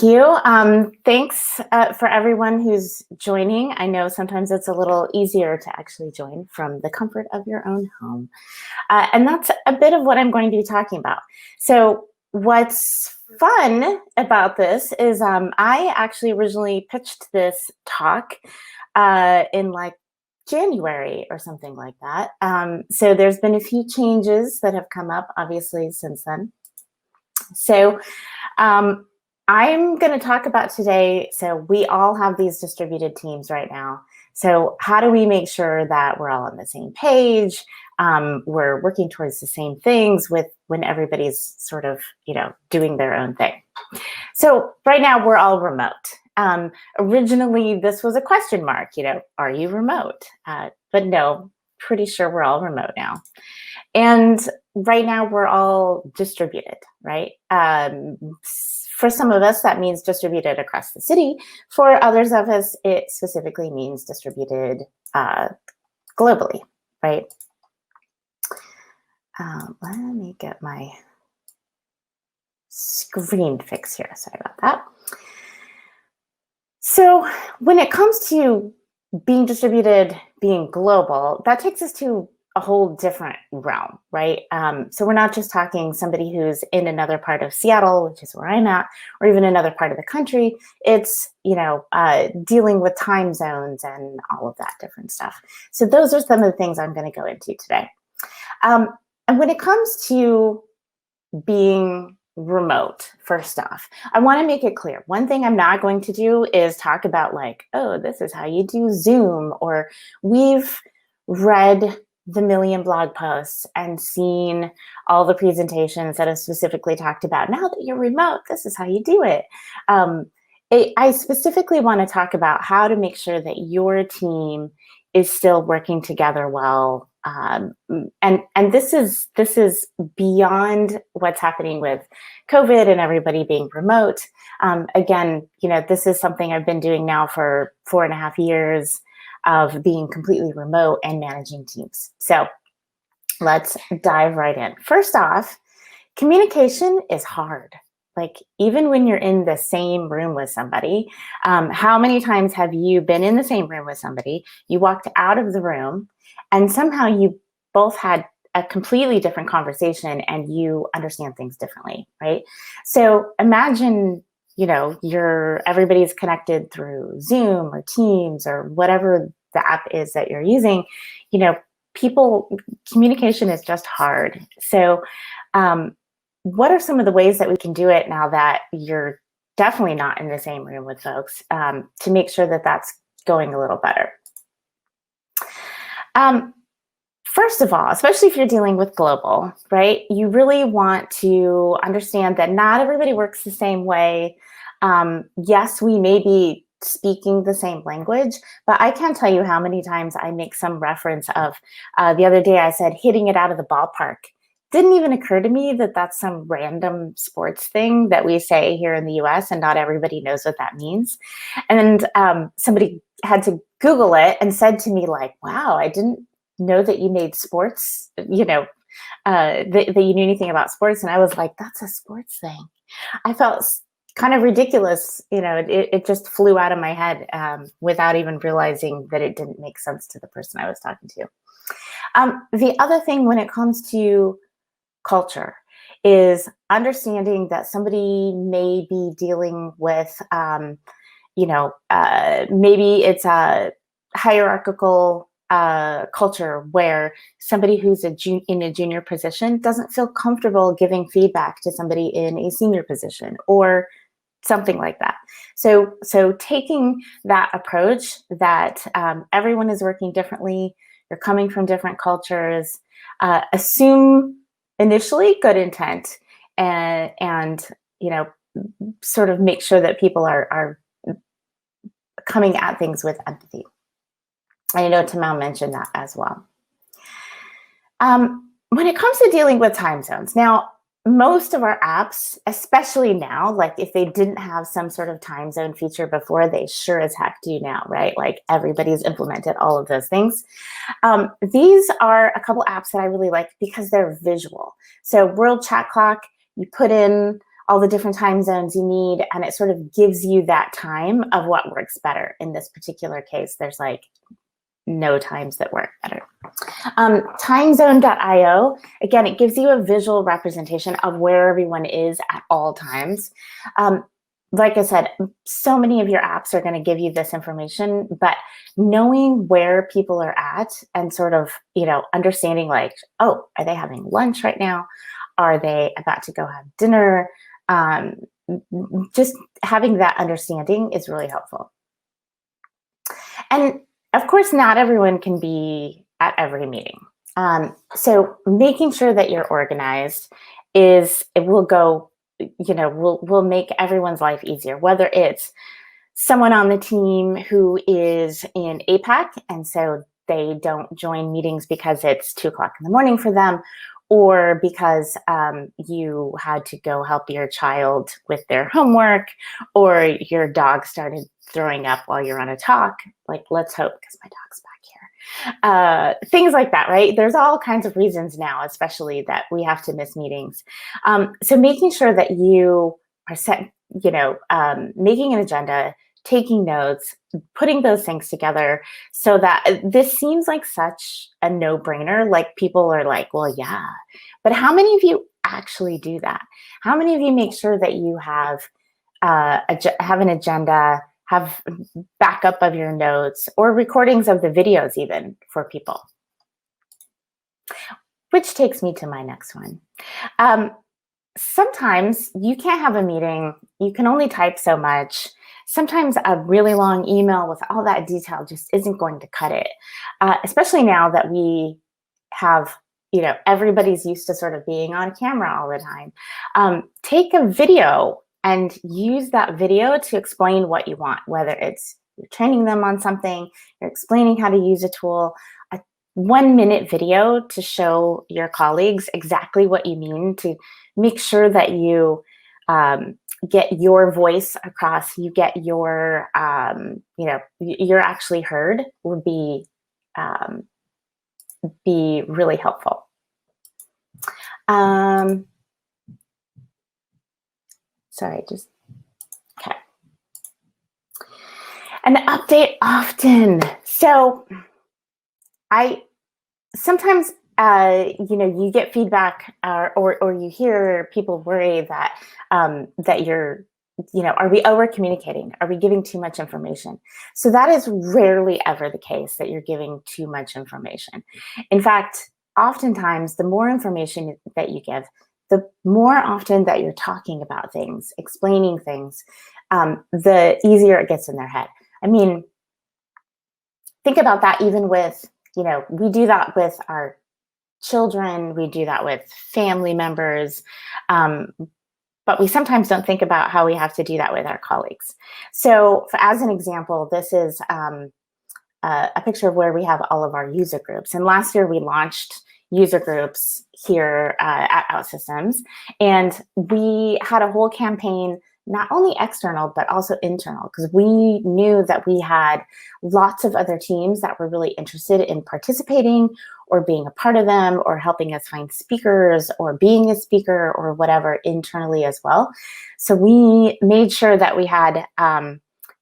you. Thanks for everyone who's joining. I know sometimes it's a little easier to actually join from the comfort of your own home. And that's a bit of what I'm going to be talking about. So what's fun about this is I actually originally pitched this talk in like January or something like that. So there's been a few changes that have come up, obviously, since then. So I'm going to talk about today, so we all have these distributed teams right now. So how do we make sure that we're all on the same page? We're working towards the same things when everybody's sort of, doing their own thing. So right now we're all remote. Originally, this was a question mark, are you remote? But no, pretty sure we're all remote now. And right now we're all distributed, right? For some of us, that means distributed across the city. For others of us, it specifically means distributed globally, right? Let me get my screen fixed here. Sorry about that. So when it comes to being distributed, being global, that takes us to a whole different realm, right? So we're not just talking somebody who's in another part of Seattle, which is where I'm at, or even another part of the country. It's, dealing with time zones and all of that different stuff. So those are some of the things I'm going to go into today. And when it comes to being remote, first off, I want to make it clear. One thing I'm not going to do is talk about like, oh, this is how you do Zoom, or we've read the million blog posts and seen all the presentations that have specifically talked about, now that you're remote, this is how you do it. I specifically want to talk about how to make sure that your team is still working together well. And this is beyond what's happening with COVID and everybody being remote. Again, this is something I've been doing now for 4.5 years of being completely remote and managing teams. So let's dive right in. First off, communication is hard. Like even when you're in the same room with somebody, how many times have you been in the same room with somebody, you walked out of the room, and somehow you both had a completely different conversation and you understand things differently, right? So imagine, everybody's connected through Zoom or Teams or whatever the app is that you're using. Communication is just hard. So what are some of the ways that we can do it now that you're definitely not in the same room with folks to make sure that that's going a little better? First of all, especially if you're dealing with global, right? You really want to understand that not everybody works the same way. Yes, we may be speaking the same language, but I can't tell you how many times I make some reference of, the other day I said, hitting it out of the ballpark. Didn't even occur to me that that's some random sports thing that we say here in the US, and not everybody knows what that means. And somebody had to Google it and said to me like, wow, I didn't know that you made sports, that you knew anything about sports. And I was like, that's a sports thing. I felt kind of ridiculous. It just flew out of my head without even realizing that it didn't make sense to the person I was talking to. The other thing when it comes to culture is understanding that somebody may be dealing with, maybe it's a hierarchical culture where somebody who's in a junior position doesn't feel comfortable giving feedback to somebody in a senior position or something like that. So taking that approach that everyone is working differently, you're coming from different cultures, assume initially good intent and sort of make sure that people are coming at things with empathy. I know Tamel mentioned that as well. When it comes to dealing with time zones, now, most of our apps, especially now, like if they didn't have some sort of time zone feature before, they sure as heck do now, right? Like everybody's implemented all of those things. These are a couple apps that I really like because they're visual. So World Chat Clock, you put in all the different time zones you need, and it sort of gives you that time of what works better. In this particular case, there's like no times that work better. Timezone.io, again, it gives you a visual representation of where everyone is at all times. Like I said, so many of your apps are going to give you this information, but knowing where people are at and sort of, you know, understanding like, oh, are they having lunch right now? Are they about to go have dinner? Just having that understanding is really helpful. And of course, not everyone can be at every meeting. So making sure that you're organized it will go, you know, will make everyone's life easier, whether it's someone on the team who is in APAC and so they don't join meetings because it's 2 o'clock in the morning for them, or because you had to go help your child with their homework, or your dog started throwing up while you're on a talk. Like, let's hope, because my dog's back here. Things like that, right? There's all kinds of reasons now, especially that we have to miss meetings. So making sure that you are set, you know, making an agenda, taking notes, putting those things together so that this seems like such a no-brainer. Like, people are like, well, yeah, but how many of you actually do that? How many of you make sure that you have an agenda, have backup of your notes, or recordings of the videos even for people? Which takes me to my next one. Sometimes you can't have a meeting, you can only type so much. Sometimes a really long email with all that detail just isn't going to cut it, especially now that we have, you know, everybody's used to sort of being on camera all the time. Take a video and use that video to explain what you want, whether it's you're training them on something, you're explaining how to use a tool, a 1-minute video to show your colleagues exactly what you mean, to make sure that you get your voice across, you get your, you know, you're actually heard, would be really helpful. Sorry, just, okay. And update often. So sometimes, you know, you get feedback or you hear people worry that, that you're, you know, are we over communicating? Are we giving too much information? So that is rarely ever the case, that you're giving too much information. In fact, oftentimes, the more information that you give, the more often that you're talking about things, explaining things, the easier it gets in their head. I mean, think about that even with, you know, we do that with our children, we do that with family members, but we sometimes don't think about how we have to do that with our colleagues. So as an example, this is a picture of where we have all of our user groups. And last year we launched user groups here at OutSystems, and we had a whole campaign, not only external, but also internal, because we knew that we had lots of other teams that were really interested in participating or being a part of them or helping us find speakers or being a speaker or whatever internally as well. So we made sure that we had,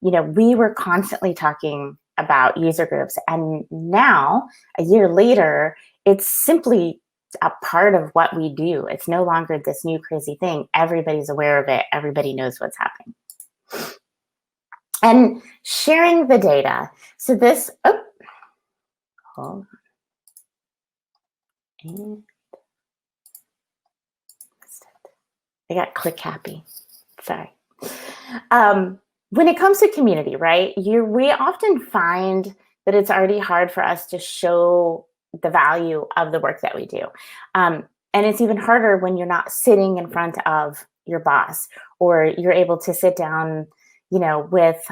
you know, we were constantly talking about user groups. And now, a year later, it's simply a part of what we do. It's no longer this new crazy thing. Everybody's aware of it. Everybody knows what's happening. And sharing the data. So this, oh, hold on. I got click happy. Sorry. When it comes to community, right, we often find that it's already hard for us to show the value of the work that we do. And it's even harder when you're not sitting in front of your boss, or you're able to sit down, you know, with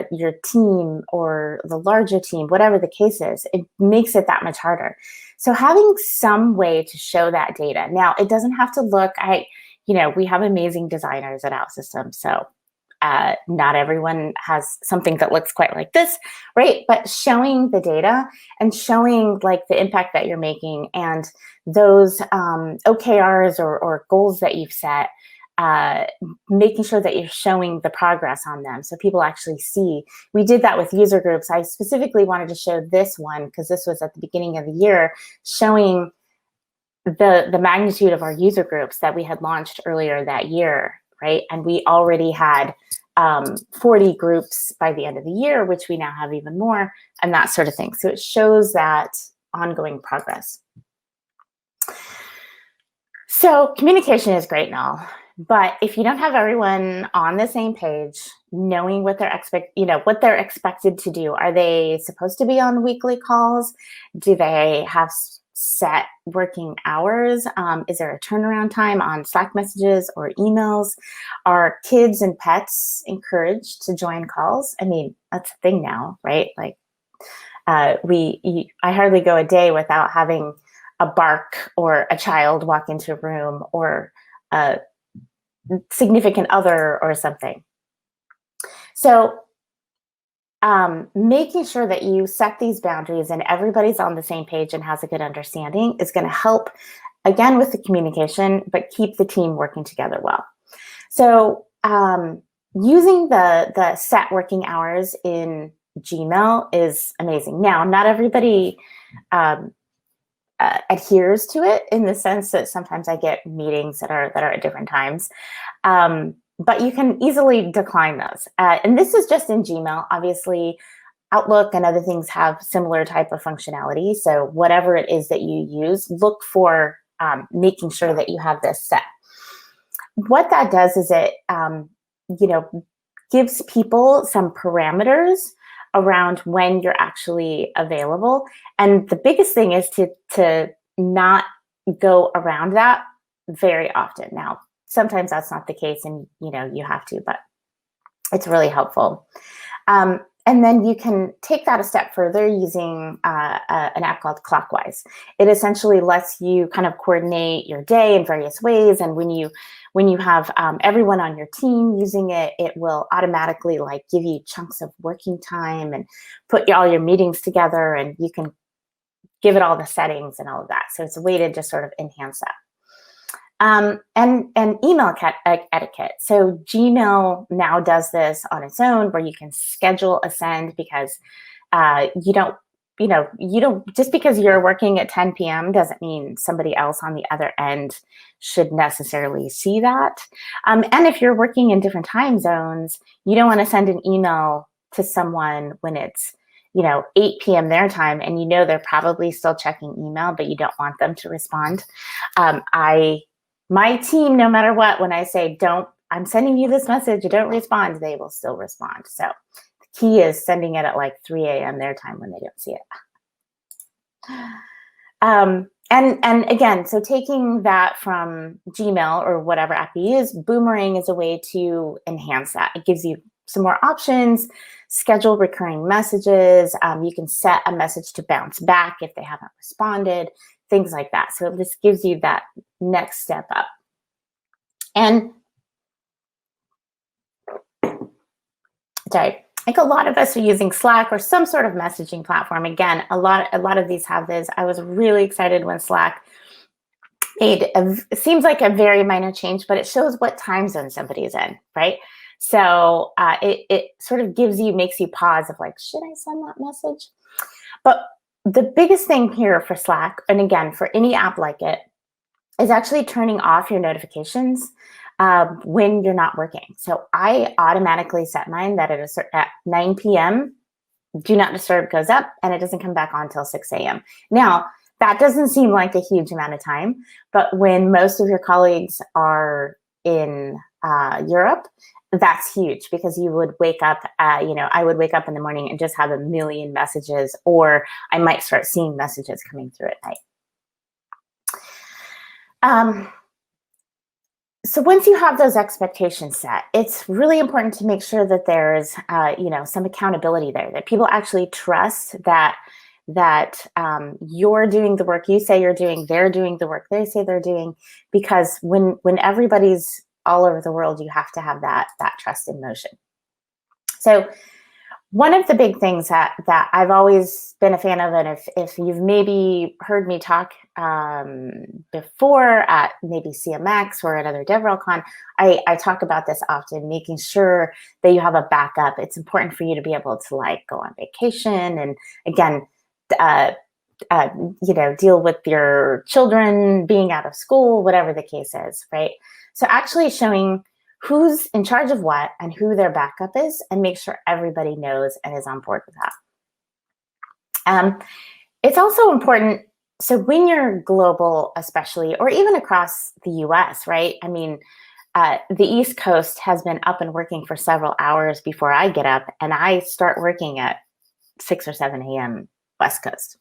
your team or the larger team, whatever the case is. It makes it that much harder. So having some way to show that data. Now, it doesn't have to look, you know, we have amazing designers at OutSystems, so not everyone has something that looks quite like this, right? But showing the data and showing like the impact that you're making and those OKRs or goals that you've set, making sure that you're showing the progress on them so people actually see. We did that with user groups. I specifically wanted to show this one because this was at the beginning of the year, showing the magnitude of our user groups that we had launched earlier that year, right? And we already had 40 groups by the end of the year, which we now have even more, and that sort of thing. So it shows that ongoing progress. So communication is great and all, but if you don't have everyone on the same page, knowing what they're what they're expected to do, are they supposed to be on weekly calls? Do they have set working hours? Is there a turnaround time on Slack messages or emails? Are kids and pets encouraged to join calls? I mean, that's a thing now, right? Like I hardly go a day without having a bark or a child walk into a room or a significant other or something. So making sure that you set these boundaries and everybody's on the same page and has a good understanding is going to help, again, with the communication, but keep the team working together well. So using the set working hours in Gmail is amazing. Now, not everybody adheres to it, in the sense that sometimes I get meetings that are at different times. But you can easily decline those. And this is just in Gmail. Obviously, Outlook and other things have similar type of functionality. So whatever it is that you use, look for making sure that you have this set. What that does is it, gives people some parameters around when you're actually available. And the biggest thing is to not go around that very often. Now, sometimes that's not the case and, you have to, but it's really helpful. And then you can take that a step further using an app called Clockwise. It essentially lets you kind of coordinate your day in various ways. And when you have everyone on your team using it, it will automatically give you chunks of working time and put all your meetings together, and you can give it all the settings and all of that. So it's a way to just sort of enhance that. And email etiquette. So Gmail now does this on its own, where you can schedule a send, because you don't just because you're working at 10 p.m. doesn't mean somebody else on the other end should necessarily see that. And if you're working in different time zones, you don't want to send an email to someone when it's 8 p.m. their time, and they're probably still checking email, but you don't want them to respond. My team, no matter what, when I say I'm sending you this message, you don't respond, they will still respond. So the key is sending it at 3 a.m. their time when they don't see it. And again, so taking that from Gmail or whatever app you use, Boomerang is a way to enhance that. It gives you some more options, schedule recurring messages. You can set a message to bounce back if they haven't responded, things like that. So this gives you that next step up. And sorry, I think a lot of us are using Slack or some sort of messaging platform. Again, a lot of these have this. I was really excited when Slack made it seems like a very minor change, but it shows what time zone somebody is in, right? So it sort of makes you pause of should I send that message? But the biggest thing here for Slack, and again, for any app like it, is actually turning off your notifications when you're not working. So I automatically set mine that at 9 p.m., do not disturb goes up, and it doesn't come back on until 6 a.m. Now, that doesn't seem like a huge amount of time, but when most of your colleagues are in Europe, that's huge, because you would wake up, I would wake up in the morning and just have a million messages, or I might start seeing messages coming through at night. So once you have those expectations set, it's really important to make sure that there's, some accountability there, that people actually trust that you're doing the work you say you're doing, they're doing the work they say they're doing, because when everybody's all over the world, you have to have that trust in motion. So One of the big things that I've always been a fan of, and if you've maybe heard me talk before at maybe CMX or another DevRelCon, I talk about this often, making sure that you have a backup. It's important for you to be able to like go on vacation and again, uh, deal with your children being out of school, whatever the case is, right? So actually showing who's in charge of what and who their backup is, and make sure everybody knows and is on board with that. It's also important, so when you're global, especially, or even across the US, right? I mean, the East Coast has been up and working for several hours before I get up, and I start working at 6 or 7 a.m. West Coast.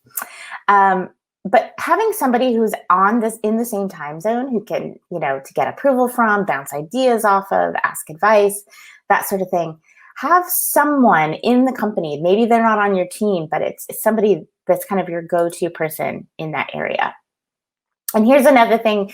But having somebody who's on this in the same time zone who can, to get approval from, bounce ideas off of, ask advice, that sort of thing. Have someone in the company, maybe they're not on your team, but it's somebody that's kind of your go-to person in that area. And here's another thing.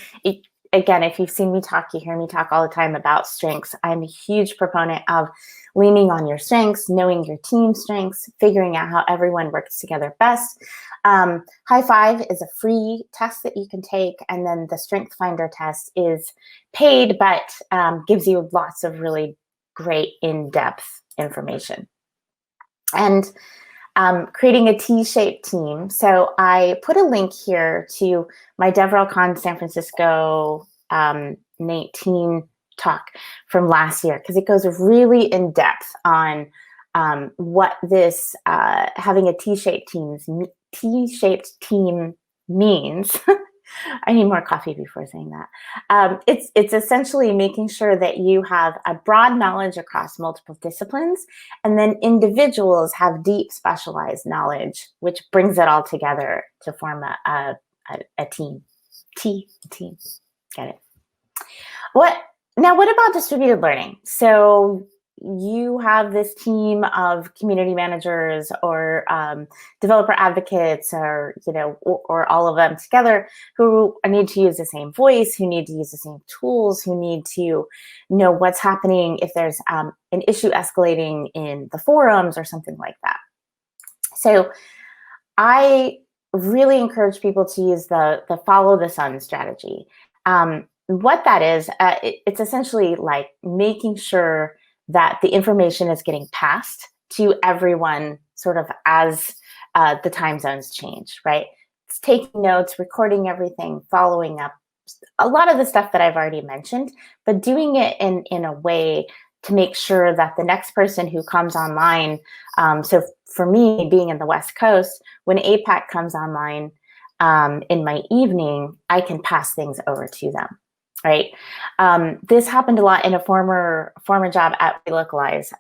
Again, if you've seen me talk, you hear me talk all the time about strengths. I'm a huge proponent of leaning on your strengths, knowing your team strengths, figuring out how everyone works together best. High Five is a free test that you can take, and then the Strength Finder test is paid, but gives you lots of really great in-depth information. And creating a TShape team. So I put a link here to my DevRelCon San Francisco 19 talk from last year, because it goes really in depth on what this having a T-shaped team means. I need more coffee before saying that. It's essentially making sure that you have a broad knowledge across multiple disciplines, and then individuals have deep specialized knowledge, which brings it all together to form a team. Team. Get it? What about distributed learning? So you have this team of community managers or developer advocates, or or all of them together, who need to use the same voice, who need to use the same tools, who need to know what's happening if there's an issue escalating in the forums or something like that. So I really encourage people to use the follow the sun strategy. What that is, it's essentially like making sure that the information is getting passed to everyone sort of as the time zones change, right? It's taking notes, recording everything, following up, a lot of the stuff that I've already mentioned, but doing it in a way to make sure that the next person who comes online, so for me, being in the West Coast, when APAC comes online in my evening, I can pass things over to them. Right. This happened a lot in a former job at Relocalize.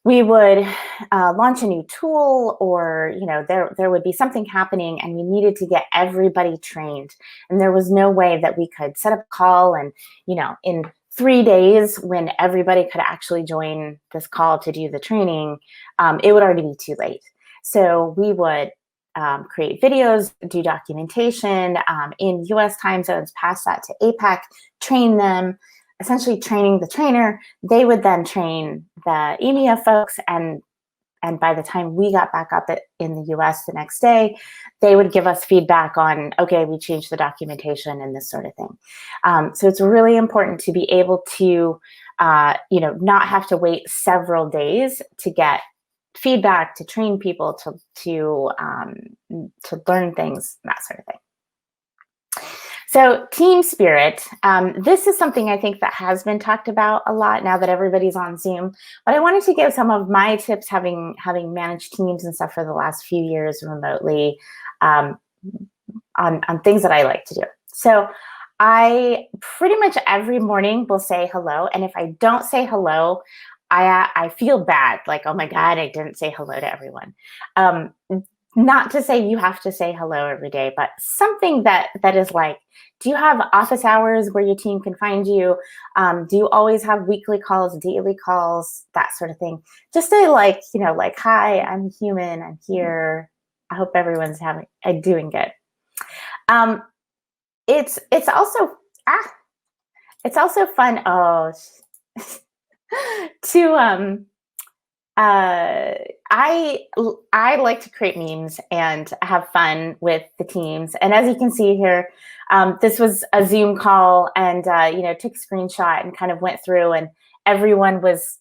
We would launch a new tool, or there would be something happening, and we needed to get everybody trained. And there was no way that we could set up a call and in 3 days, when everybody could actually join this call to do the training, it would already be too late. So we would create videos, do documentation in US time zones, pass that to APAC, train them, essentially training the trainer. They would then train the EMEA folks, and by the time we got back up in the US the next day, they would give us feedback on, okay, we changed the documentation and this sort of thing. So it's really important to be able to, not have to wait several days to get feedback, to train people, to learn things, that sort of thing. So team spirit, this is something I think that has been talked about a lot now that everybody's on Zoom, but I wanted to give some of my tips, having managed teams and stuff for the last few years remotely, on things that I like to do. So I pretty much every morning will say hello, and if I don't say hello, I feel bad, like, oh my God, I didn't say hello to everyone. Not to say you have to say hello every day, but something that is like, do you have office hours where your team can find you? Do you always have weekly calls, daily calls, that sort of thing? Just to like, hi, I'm human, I'm here. I hope everyone's doing good. It's also fun. Oh, to I like to create memes and have fun with the teams. And as you can see here, this was a Zoom call, and took a screenshot and kind of went through, and everyone was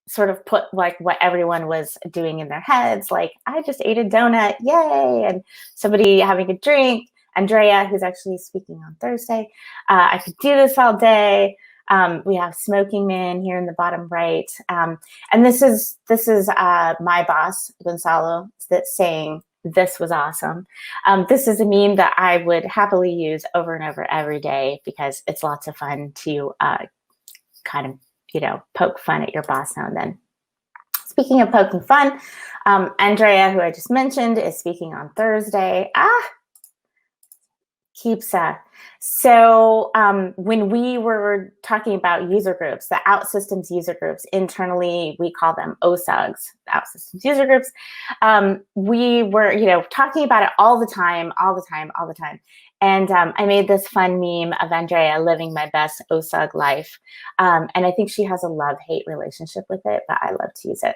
sort of put like what everyone was doing in their heads. Like, I just ate a donut, yay! And somebody having a drink. Andrea, who's actually speaking on Thursday, I could do this all day. We have Smoking Man here in the bottom right. And this is my boss, Gonzalo, that's saying, this was awesome. This is a meme that I would happily use over and over every day, because it's lots of fun to kind of, poke fun at your boss now and then. Speaking of poking fun, Andrea, who I just mentioned, is speaking on Thursday. So when we were talking about user groups, the OutSystems user groups, internally we call them OSUGs, OutSystems user groups. We were, talking about it all the time. And I made this fun meme of Andrea living my best OSUG life. And I think she has a love-hate relationship with it, but I love to use it.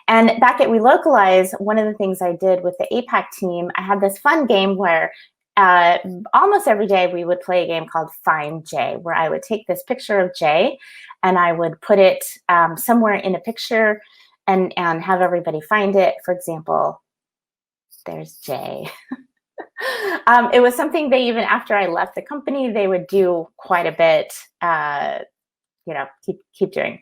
And back at We Localize, one of the things I did with the APAC team, I had this fun game where almost every day we would play a game called Find J, where I would take this picture of J and I would put it somewhere in a picture and have everybody find it. For example, there's J. It was something they, even after I left the company, they would do quite a bit, keep doing.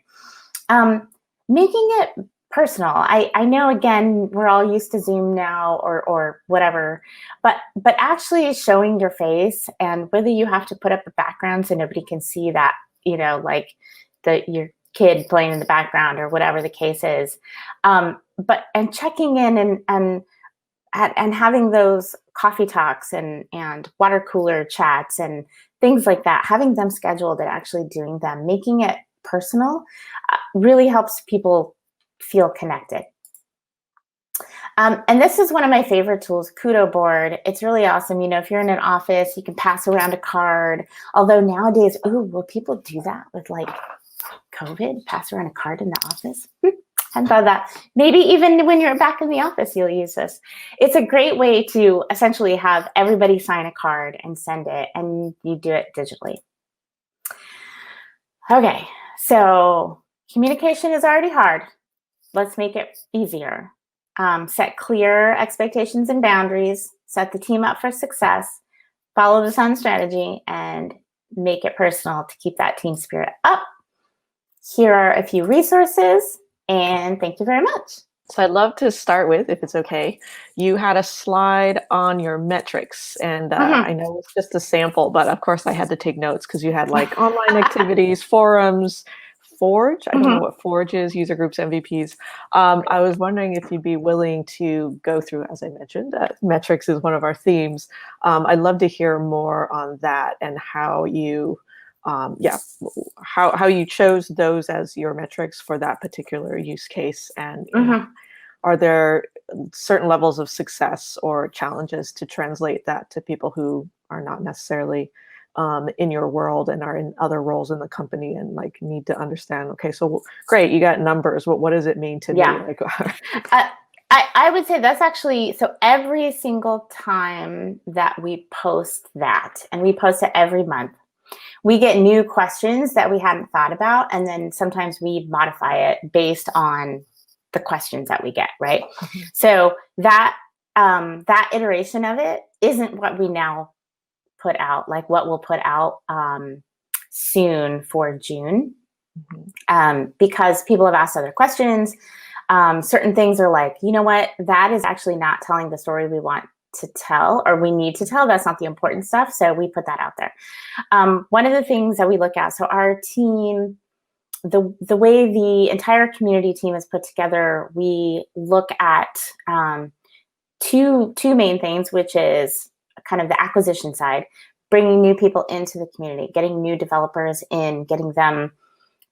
Making it personal. I know, again, we're all used to Zoom now or whatever, but actually showing your face, and whether you have to put up a background so nobody can see that, like your kid playing in the background or whatever the case is, and checking in and having those coffee talks and water cooler chats and things like that, having them scheduled and actually doing them, making it personal, really helps people feel connected. And this is one of my favorite tools, Kudo Board. It's really awesome. If you're in an office, you can pass around a card. Although nowadays, will people do that with like COVID? Pass around a card in the office? I thought that maybe even when you're back in the office, you'll use this. It's a great way to essentially have everybody sign a card and send it, and you do it digitally. Okay, so communication is already hard. Let's make it easier. Set clear expectations and boundaries, set the team up for success, follow the sun strategy, and make it personal to keep that team spirit up. Here are a few resources, and thank you very much. So I'd love to start with, if it's okay, you had a slide on your metrics, and I know it's just a sample, but of course I had to take notes because you had like online activities, forums, Forge. I don't know what Forge is, user groups, MVPs. I was wondering if you'd be willing to go through, as I mentioned, metrics is one of our themes. I'd love to hear more on that and how you, how you chose those as your metrics for that particular use case. And are there certain levels of success or challenges to translate that to people who are not necessarily in your world and are in other roles in the company and like need to understand, okay, so great, you got numbers, what does it mean to me? Like, I would say that's actually, so every single time that we post that, and we post it every month, we get new questions that we hadn't thought about, and then sometimes we modify it based on the questions that we get, right? So that that iteration of it isn't what we now put out, like what we'll put out soon for June, because people have asked other questions. Certain things are like, you know what, that is actually not telling the story we want to tell or we need to tell. That's not the important stuff. So we put that out there. One of the things that we look at, so our team, the way the entire community team is put together, we look at two main things, which is kind of the acquisition side, bringing new people into the community, getting new developers in, getting them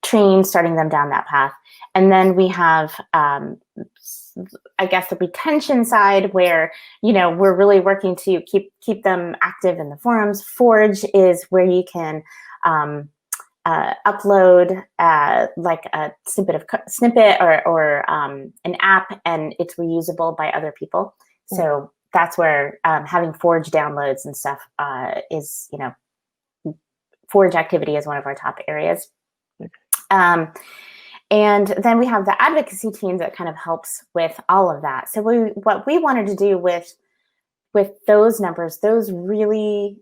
trained, starting them down that path. And then we have, I guess, the retention side where, we're really working to keep them active in the forums. Forge is where you can upload like a snippet or an app, and it's reusable by other people. So that's where having Forge downloads and stuff is, Forge activity is one of our top areas. And then we have the advocacy team that kind of helps with all of that. So what we wanted to do with those numbers, those really,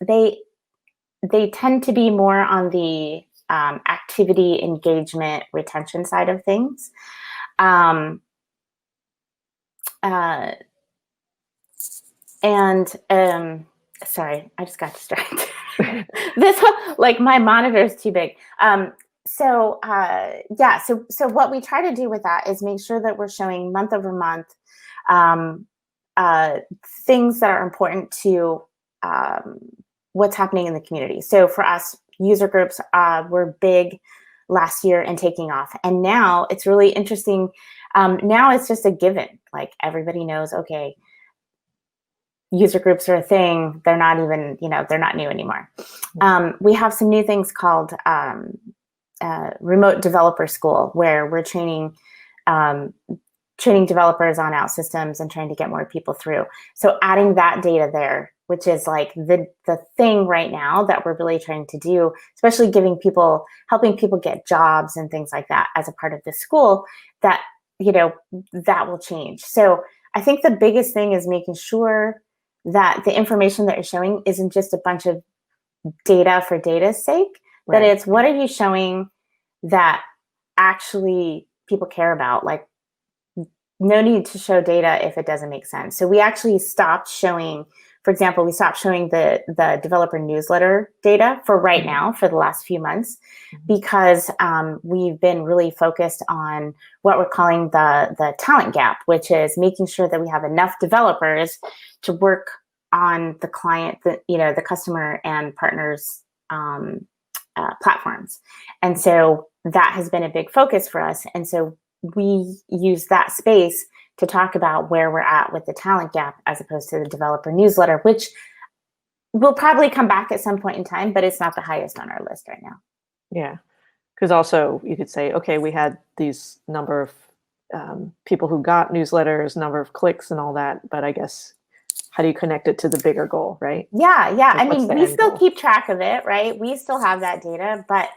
they tend to be more on the activity, engagement, retention side of things. Sorry, I just got distracted. This like my monitor is too big. So what we try to do with that is make sure that we're showing month over month things that are important to what's happening in the community. So for us, user groups were big last year and taking off. And now it's really interesting. Now it's just a given. Like everybody knows, okay, user groups are a thing. They're not even, they're not new anymore. We have some new things called remote developer school, where we're training developers on OutSystems and trying to get more people through. So adding that data there, which is like the thing right now that we're really trying to do, especially helping people get jobs and things like that as a part of the school, that, that will change. So I think the biggest thing is making sure that the information that you're showing isn't just a bunch of data for data's sake, that it's what are you showing that actually people care about? Like, no need to show data if it doesn't make sense. So we actually stopped showing, for example, the developer newsletter data for right now for the last few months, because we've been really focused on what we're calling the talent gap, which is making sure that we have enough developers to work on the client, the customer and partners platforms. And so that has been a big focus for us. And so we use that space to talk about where we're at with the talent gap, as opposed to the developer newsletter, which will probably come back at some point in time, but it's not the highest on our list right now. Yeah, because also you could say, okay, we had these number of people who got newsletters, number of clicks and all that, but I guess how do you connect it to the bigger goal, right? Yeah. Like, I mean, we still keep track of it, right? We still have that data, but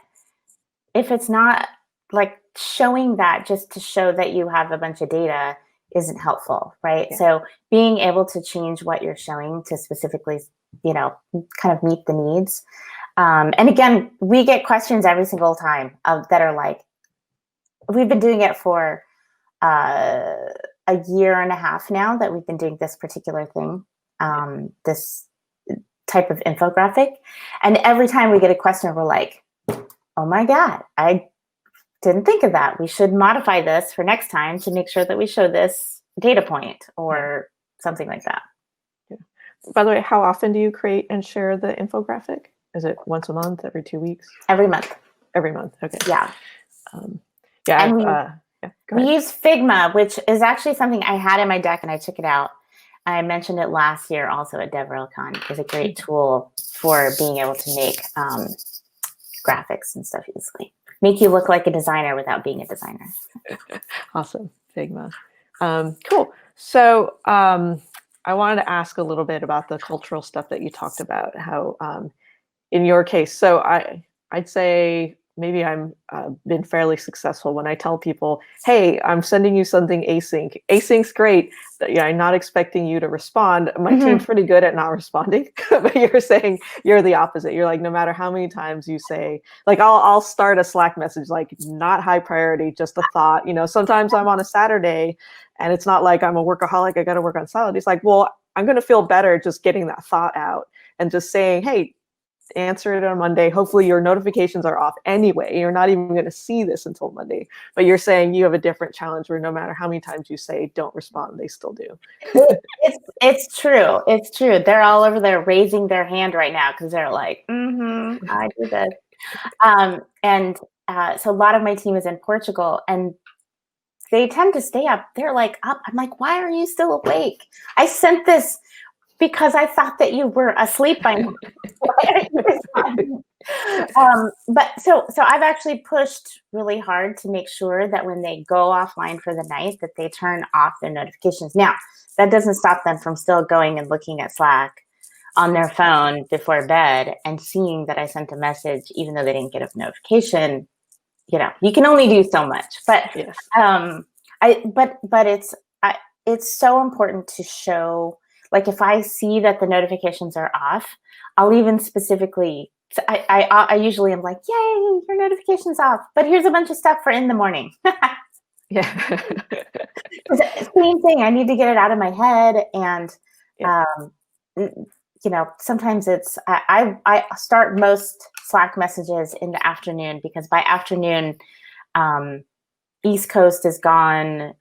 if it's not like showing that just to show that you have a bunch of data isn't helpful, right? Yeah. So being able to change what you're showing to specifically, kind of meet the needs. And again, we get questions every single time that are like, we've been doing it for a year and a half now that we've been doing this particular thing, this type of infographic. And every time we get a question, we're like, oh my God, I didn't think of that. We should modify this for next time to make sure that we show this data point or something like that. Yeah. By the way, how often do you create and share the infographic? Is it once a month, every 2 weeks? Every month. Every month. Okay. Yeah. And we use Figma, which is actually something I had in my deck and I took it out. I mentioned it last year also at DevRelCon. It's a great tool for being able to make graphics and stuff easily. Make you look like a designer without being a designer. Awesome. Figma. Cool. So I wanted to ask a little bit about the cultural stuff that you talked about, how in your case, so I'd say maybe I'm been fairly successful when I tell people, hey, I'm sending you something async. Async's great. Yeah, I'm not expecting you to respond. My team's pretty good at not responding, but you're saying you're the opposite. You're like, no matter how many times you say, like, I'll start a Slack message, like not high priority, just a thought. Sometimes I'm on a Saturday and it's not like I'm a workaholic, I got to work on Saturday. It's like, well, I'm going to feel better just getting that thought out and just saying, hey, answer it on Monday. Hopefully your notifications are off anyway. You're not even going to see this until Monday. But you're saying you have a different challenge where no matter how many times you say don't respond, they still do. It's true. It's true. They're all over there raising their hand right now because they're like, I do this. So a lot of my team is in Portugal and they tend to stay up. They're like up. I'm like, why are you still awake? I sent this because I thought that you were asleep by now. Why are you responding? But so I've actually pushed really hard to make sure that when they go offline for the night, that they turn off their notifications. Now, that doesn't stop them from still going and looking at Slack on their phone before bed and seeing that I sent a message, even though they didn't get a notification. You know, you can only do so much. But Yes. it's so important to show, like, if I see that the notifications are off, I'll even specifically, I usually am like, yay, your notification's off, but here's a bunch of stuff for in the morning. Yeah. Same thing, I need to get it out of my head. And Yeah. you know, sometimes it's, I start most Slack messages in the afternoon, because by afternoon, East Coast is gone,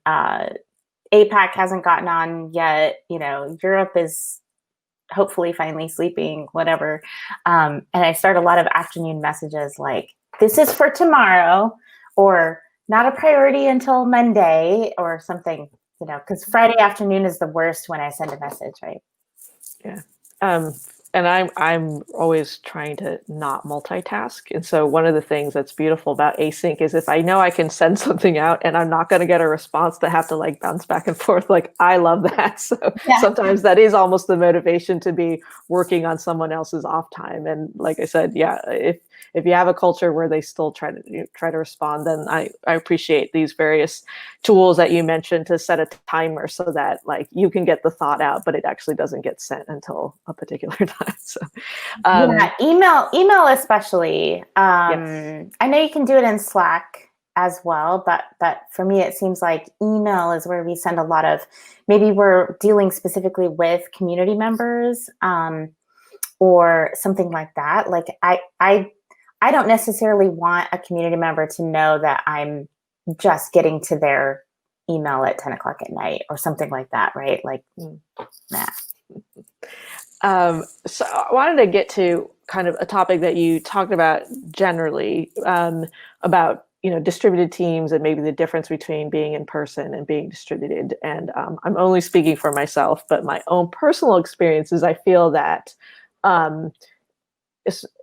APAC hasn't gotten on yet, you know, Europe is hopefully finally sleeping, whatever. And I start a lot of afternoon messages like, this is for tomorrow, or not a priority until Monday, or something, you know, because Friday afternoon is the worst when I send a message, right? Yeah. And I'm always trying to not multitask. And so one of the things that's beautiful about async is if I know I can send something out and I'm not going to get a response to have to like bounce back and forth, like I love that. So Yeah. sometimes that is almost the motivation to be working on someone else's off time. And like I said, yeah, if you have a culture where they still try to respond, then I appreciate these various tools that you mentioned to set a timer so that like you can get the thought out, but it actually doesn't get sent until a particular time. So, yeah, email especially. yes. I know you can do it in Slack as well, but for me, it seems like email is where we send a lot of, maybe we're dealing specifically with community members, or something like that. Like I don't necessarily want a community member to know that I'm just getting to their email at 10 o'clock at night or something like that, right? Like, nah. So I wanted to get to kind of a topic that you talked about generally, about, you know, distributed teams and maybe the difference between being in person and being distributed. And I'm only speaking for myself, but my own personal experiences, I feel that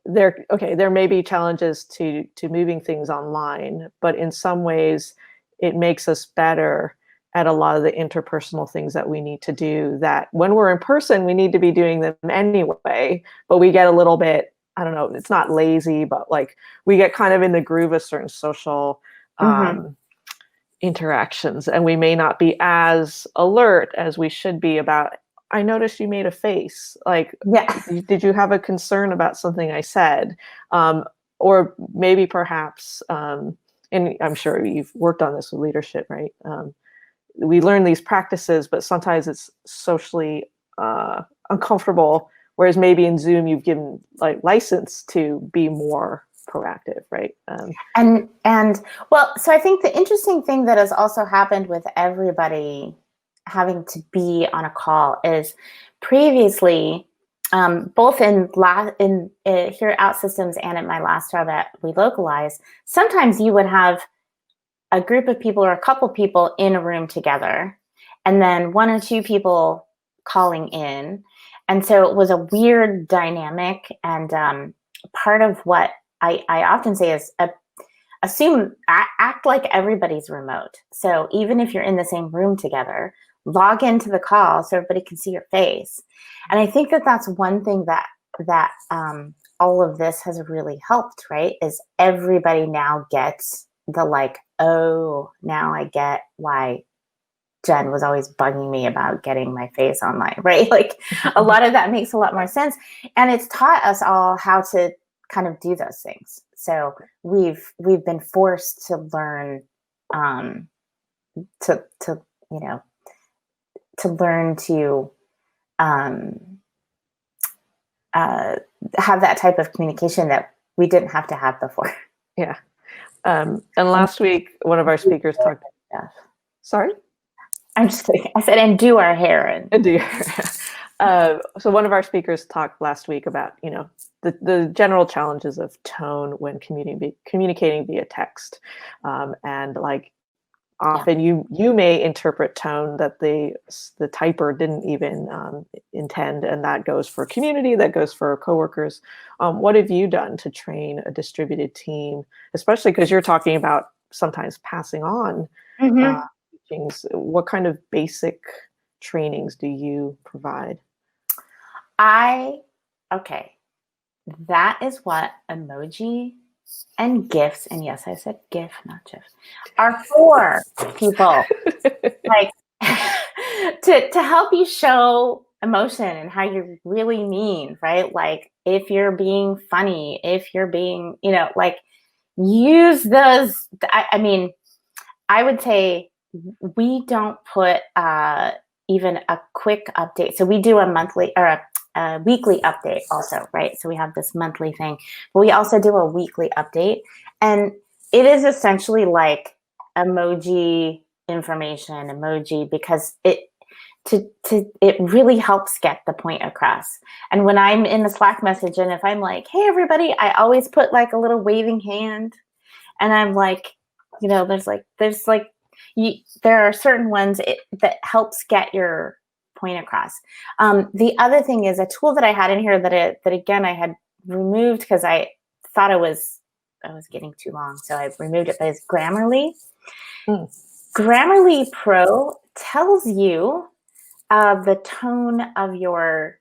there may be challenges to moving things online, but in some ways it makes us better at a lot of the interpersonal things that we need to do, that when we're in person we need to be doing them anyway, but we get a little bit, I don't know, it's not lazy, but like we get kind of in the groove of certain social interactions, and we may not be as alert as we should be about, I noticed you made a face. Like, Yeah. did you have a concern about something I said? Or maybe perhaps, and I'm sure you've worked on this with leadership, right? We learn these practices, but sometimes it's socially uncomfortable. Whereas maybe in Zoom, you've given like license to be more proactive, right? And well, so I think the interesting thing that has also happened with everybody having to be on a call is previously, both in here at OutSystems and at my last job at We Localize, sometimes you would have a group of people or a couple people in a room together, and then one or two people calling in. And so it was a weird dynamic. And part of what I often say is act like everybody's remote. So even if you're in the same room together, log into the call so everybody can see your face. And I think that that's one thing that all of this has really helped, right? Is everybody now gets the like, oh, now I get why Jen was always bugging me about getting my face online, right? Like a lot of that makes a lot more sense. And it's taught us all how to kind of do those things. So we've been forced to learn to you know, to learn to have that type of communication that we didn't have to have before. Yeah. And last week, one of our speakers talked. Yeah. Sorry? I'm just kidding. I said, and do our hair. And do your so one of our speakers talked last week about, you know, the general challenges of tone when communicating via text, and like often you may interpret tone that the typer didn't even intend, and that goes for community, that goes for coworkers. What have you done to train a distributed team, especially because you're talking about sometimes passing on teachings? What kind of basic trainings do you provide? Okay, that is what emoji and GIFs, and yes, I said GIF, not GIF, are for people. Like to help you show emotion and how you really mean, right? Like if you're being funny, if you're being, like use those. I mean, I would say we don't put even a quick update. So we do a monthly or a weekly update also, right? So we have this monthly thing, but we also do a weekly update. And it is essentially like emoji information, emoji, because it really helps get the point across. And when I'm in the Slack message and if I'm like, hey, everybody, I always put like a little waving hand. And I'm like, there are certain ones that helps get your point across. The other thing is a tool that I had in here that again I had removed because I thought I was getting too long, so I removed it. But it's Grammarly. Grammarly Pro tells you the tone of your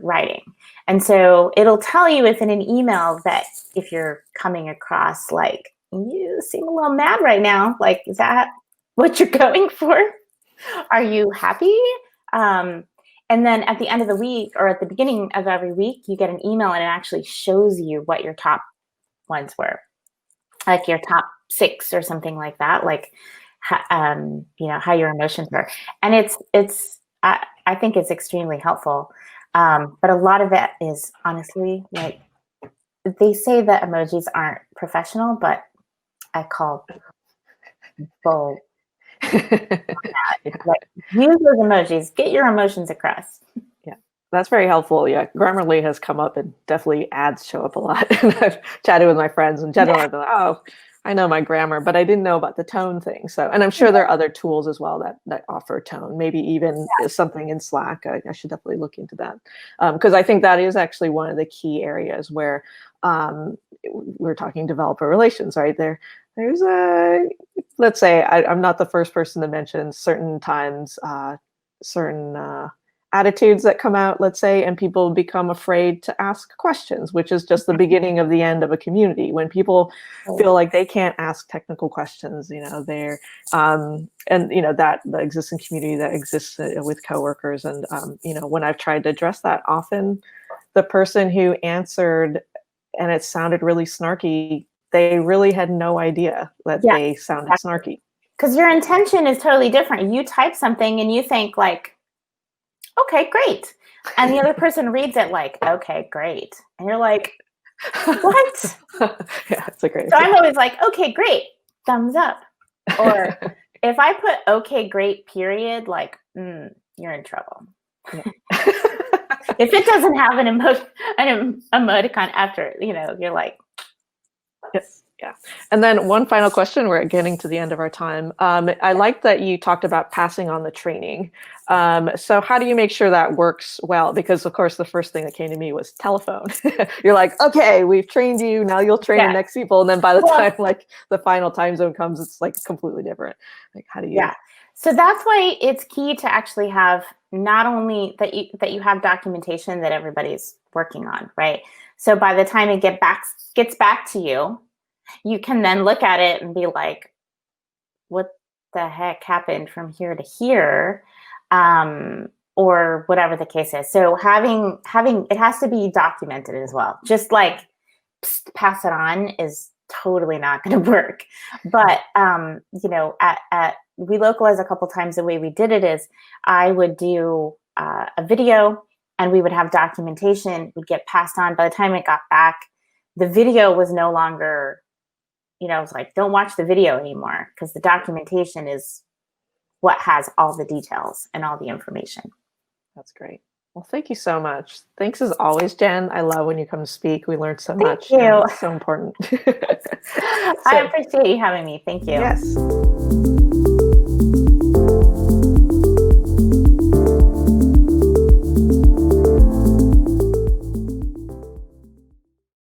writing, and so it'll tell you if in an email that if you're coming across like you seem a little mad right now, like is that what you're going for? Are you happy? And then at the end of the week or at the beginning of every week, you get an email and it actually shows you what your top ones were, like your top 6 or something like that, like how your emotions were. And I think it's extremely helpful. But a lot of it is honestly like they say that emojis aren't professional, but I call bull. Like, use those emojis, get your emotions across. Yeah, that's very helpful. Yeah, Grammarly has come up and definitely ads show up a lot. And I've chatted with my friends and generally I've been like, oh, I know my grammar, but I didn't know about the tone thing. So, and I'm sure there are other tools as well that offer tone, maybe even something in Slack. I should definitely look into that. Because I think that is actually one of the key areas where we're talking developer relations, right? There's let's say I'm not the first person to mention certain times, certain attitudes that come out, let's say, and people become afraid to ask questions, which is just the beginning of the end of a community. When people feel like they can't ask technical questions, they're, and that the existing community that exists with coworkers. And, when I've tried to address that, often the person who answered and it sounded really snarky, they really had no idea that they sounded snarky. Because your intention is totally different. You type something and you think like, okay, great. And the other person reads it like, okay, great. And you're like, what? Yeah, it's a great So I'm always like, okay, great, thumbs up. Or if I put okay, great, period, like, you're in trouble. Yeah. If it doesn't have an emoticon after, you're like. Yes. Yeah. And then one final question, we're getting to the end of our time. I like that you talked about passing on the training. So how do you make sure that works well? Because of course, the first thing that came to me was telephone. You're like, okay, we've trained you, now you'll train the next people. And then by the time like the final time zone comes, it's like completely different. Like, how do you? Yeah. So that's why it's key to actually have not only that you have documentation that everybody's working on, right? So by the time it gets back to you, you can then look at it and be like, what the heck happened from here to here? Or whatever the case is. So having it has to be documented as well. Just like pass it on is totally not going to work. But at we localize a couple times. The way we did it is I would do a video and we would have documentation, would get passed on. By the time it got back, the video was no longer, it was like, don't watch the video anymore because the documentation is what has all the details and all the information. That's great. Well, thank you so much. Thanks as always, Jen. I love when you come to speak. We learned so Thank much, and you. it's so important. I So, appreciate you having me. Thank you. yes.